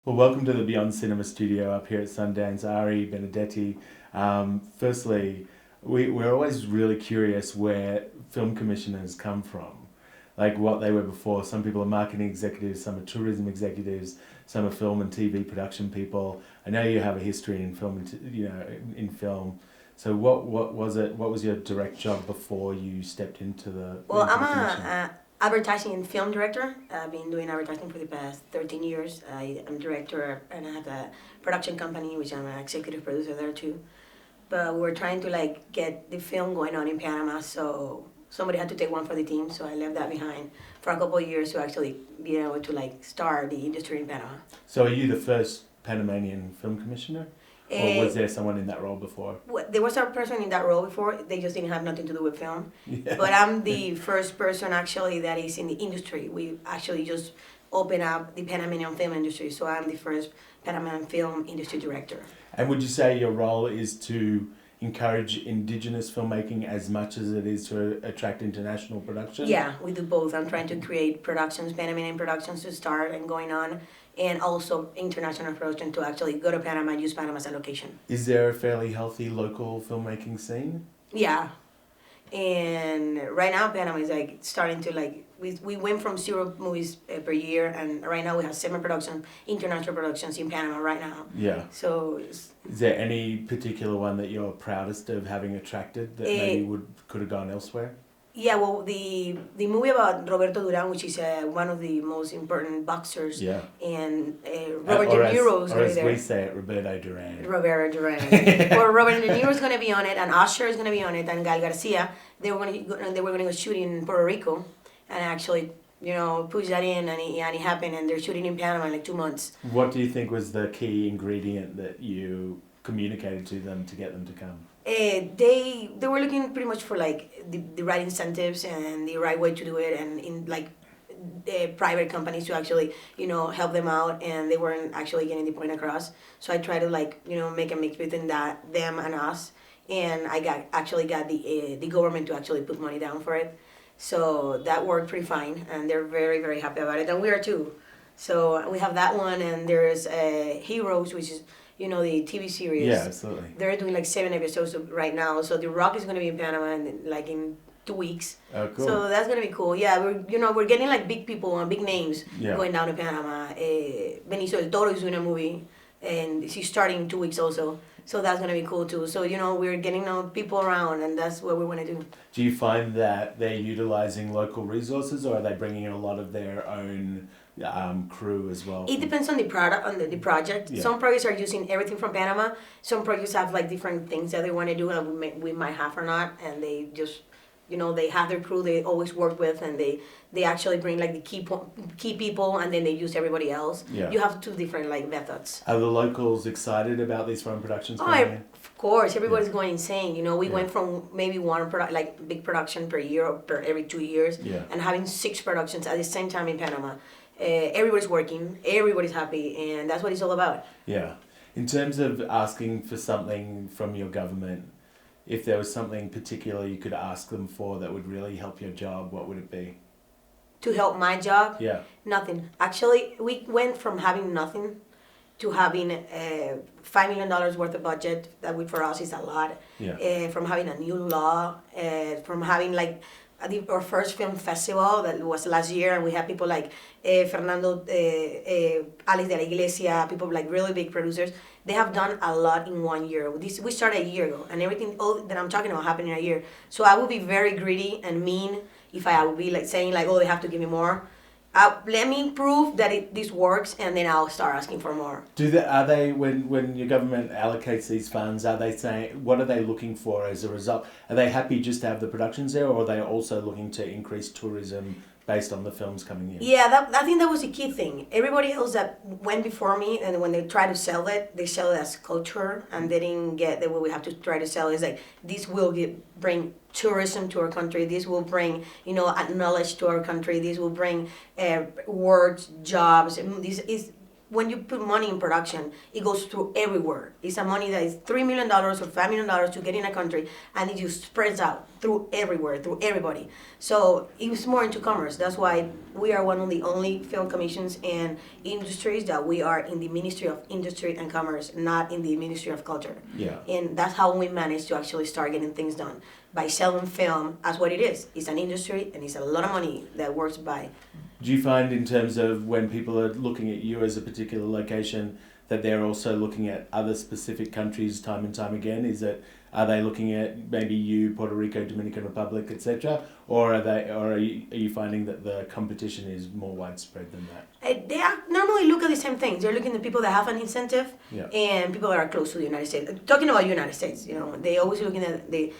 Well, welcome to the Beyond Cinema studio up here at Sundance. Arianne Benedetti. Firstly, we're always really curious where film commissioners come from, like what they were before. Some people are marketing executives, some are tourism executives, some are film and TV production people. I know you have a history in film, in film. So what was it? What was your direct job before you stepped into the Well, into I'm the commission? a advertising and film director. I've been doing advertising for the past 13 years. I'm director and I have a production company, which I'm an executive producer there too. But we're trying to get the film going on in Panama, so somebody had to take one for the team. So I left that behind for a couple of years to actually be able to start the industry in Panama. So are you the first Panamanian film commissioner? Or was there someone in that role before? There was a person in that role before. They just didn't have nothing to do with film. Yeah. But I'm the first person actually that is in the industry. We actually just opened up the Panamanian film industry. So I'm the first Panamanian film industry director. And would you say your role is to encourage indigenous filmmaking as much as it is to attract international production? Yeah, we do both. I'm trying to create productions, Panamanian productions to start and going on, and also international production to actually go to Panama and use Panama as a location. Is there a fairly healthy local filmmaking scene? Yeah, and right now Panama is starting to we went from 0 movies per year, and right now we have 7 international productions in Panama right now. Yeah. So Is there any particular one that you're proudest of having attracted that maybe could have gone elsewhere? yeah, well, the movie about Roberto Duran, which is one of the most important boxers, Yeah. and Robert De Niro's or as there. we say it, Roberto Duran. Roberto Duran. Well, Robert De Niro's going to be on it, and Usher is going to be on it, and Gal Garcia. They were going to go shoot in Puerto Rico, and actually, push that in, and it happened, and they're shooting in Panama in 2 months. What do you think was the key ingredient that you communicated to them to get them to come? They were looking pretty much for the right incentives and the right way to do it, and in the private companies to actually help them out, and they weren't actually getting the point across. So I try to make a mix between them and us, and I got the government to actually put money down for it. So that worked pretty fine, and they're very, very happy about it, and we are too. So we have that one, and there's Heroes, which is the TV series. Yeah, absolutely. They're doing 7 episodes right now. So The Rock is going to be in Panama in 2 weeks. Oh, cool. So that's going to be cool. Yeah, we're getting big people and big names going down to Panama. Benicio del Toro is doing a movie, and she's starting in 2 weeks also. So that's going to be cool too. So we're getting people around, and that's what we want to do. Do you find that they're utilizing local resources, or are they bringing in a lot of their own crew as well? It depends on the product, on the project. Yeah. Some projects are using everything from Panama. Some projects have different things that they want to do, and we might have or not, and they just they have their crew they always work with, and they actually bring the key people, and then they use everybody else. Yeah. You have 2 different methods. Are the locals excited about these foreign productions Oh, coming in? of course, everybody's going insane. We Yeah. went from maybe one big production per year or per every 2 years, Yeah. and having 6 productions at the same time in Panama. Everybody's working, everybody's happy, and that's what it's all about. Yeah. In terms of asking for something from your government, if there was something particular you could ask them for that would really help your job, what would it be? To help my job, Yeah. nothing. Actually, we went from having nothing to having $5 million worth of budget. That for us is a lot. Yeah. From having a new law, from having our first film festival that was last year, and we had people Fernando, Alex de la Iglesia, people really big producers. They have done a lot in 1 year. We started a year ago, and everything all that I'm talking about happened in a year. So I would be very greedy and mean if I would be saying oh, they have to give me more. Let me prove that this works, and then I'll start asking for more. Are they when your government allocates these funds? Are they saying what are they looking for as a result? Are they happy just to have the productions there, or are they also looking to increase tourism based on the films coming in? Yeah, I think that was a key thing. Everybody else that went before me, and when they try to sell it, they sell it as culture, and they didn't get that what we have to try to sell is this will bring tourism to our country. This will bring knowledge to our country. This will bring work, jobs. This is when you put money in production, it goes through everywhere. It's a money that is $3 million or $5 million to get in a country, and it just spreads out through everywhere, through everybody. So it's more into commerce. That's why we are one of the only film commissions and industries that we are in the Ministry of Industry and Commerce, not in the Ministry of Culture. Yeah. And that's how we manage to actually start getting things done, by selling film as what it is. It's an industry, and it's a lot of money that works by. Do you find in terms of when people are looking at you as a particular location that they're also looking at other specific countries time and time again? Are they looking at maybe you, Puerto Rico, Dominican Republic, etc., or are you finding that the competition is more widespread than that? They normally look at the same things. They're looking at people that have an incentive, Yeah. and people that are close to the United States. Talking about United States, they always looking at the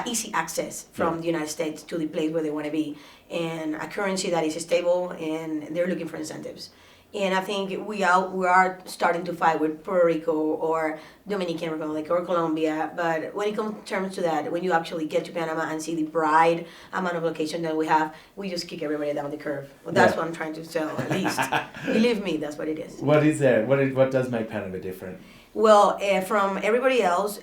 easy access from the United States to the place where they want to be, and a currency that is stable, and they're looking for incentives. And I think we are starting to fight with Puerto Rico or Dominican Republic or Colombia. But when it comes in terms to that, when you actually get to Panama and see the broad amount of location that we have, we just kick everybody down the curve. Well, that's what I'm trying to sell, at least. Believe me, that's what it is. What is there? What does make Panama different? Well, from everybody else,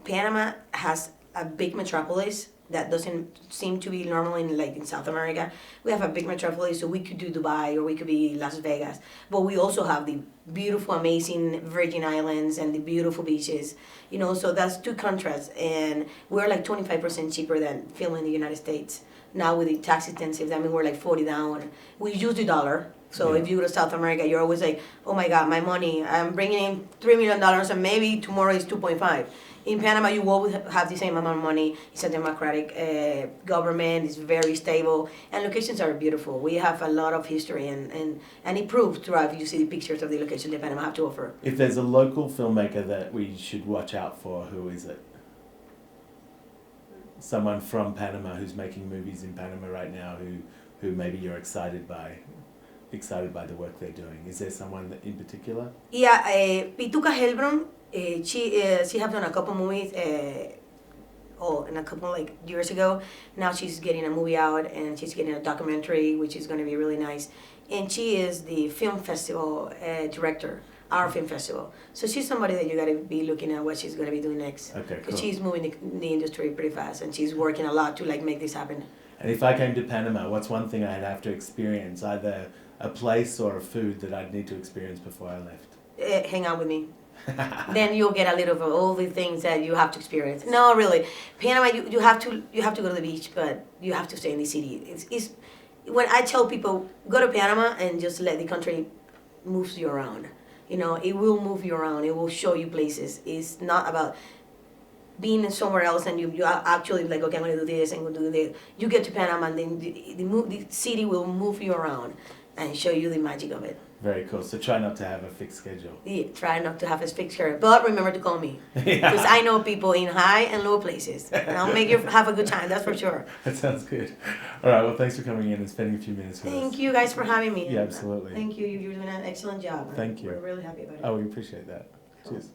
Panama has a big metropolis that doesn't seem to be normal in South America. We have a big metropolis, so we could do Dubai or we could be Las Vegas. But we also have the beautiful, amazing Virgin Islands and the beautiful beaches. So that's two contrasts. And we're like 25% cheaper than filming in the United States. Now with the tax intensive, we're like 40 down. We use the dollar. So if you go to South America, you're always like, oh my God, my money, I'm bringing in $3 million and maybe tomorrow is 2.5. In Panama, you always have the same amount of money. It's a democratic government. It's very stable. And locations are beautiful. We have a lot of history, and it proves throughout. You see the pictures of the location that Panama have to offer. If there's a local filmmaker that we should watch out for, who is it? Someone from Panama who's making movies in Panama right now who maybe you're excited by the work they're doing. Is there someone in particular? Yeah, Pituca Helbron. She have done a couple movies, in a couple years ago. Now she's getting a movie out, and she's getting a documentary, which is going to be really nice. And she is the film festival director, our film festival. So she's somebody that you got to be looking at what she's going to be doing next. Okay, cool. Because she's moving the industry pretty fast, and she's working a lot to make this happen. And if I came to Panama, what's one thing I'd have to experience, either a place or a food that I'd need to experience before I left? Hang out with me. Then you'll get a little of all the things that you have to experience. No, really, Panama, you have to go to the beach, but you have to stay in the city. It's when I tell people go to Panama and just let the country move you around. It will move you around. It will show you places. It's not about being somewhere else and you are actually like, okay, I'm gonna do this and I'm gonna do this. You get to Panama and then the city will move you around and show you the magic of it. Very cool. So try not to have a fixed schedule. Yeah, try not to have a fixed schedule, but remember to call me because I know people in high and low places, and I'll make you have a good time. That's for sure. That sounds good. All right. Well, thanks for coming in and spending a few minutes with us. Thank you guys for having me. Yeah, absolutely. Thank you. You're doing an excellent job. Thank you. We're really happy about it. Oh, we appreciate that. Cheers.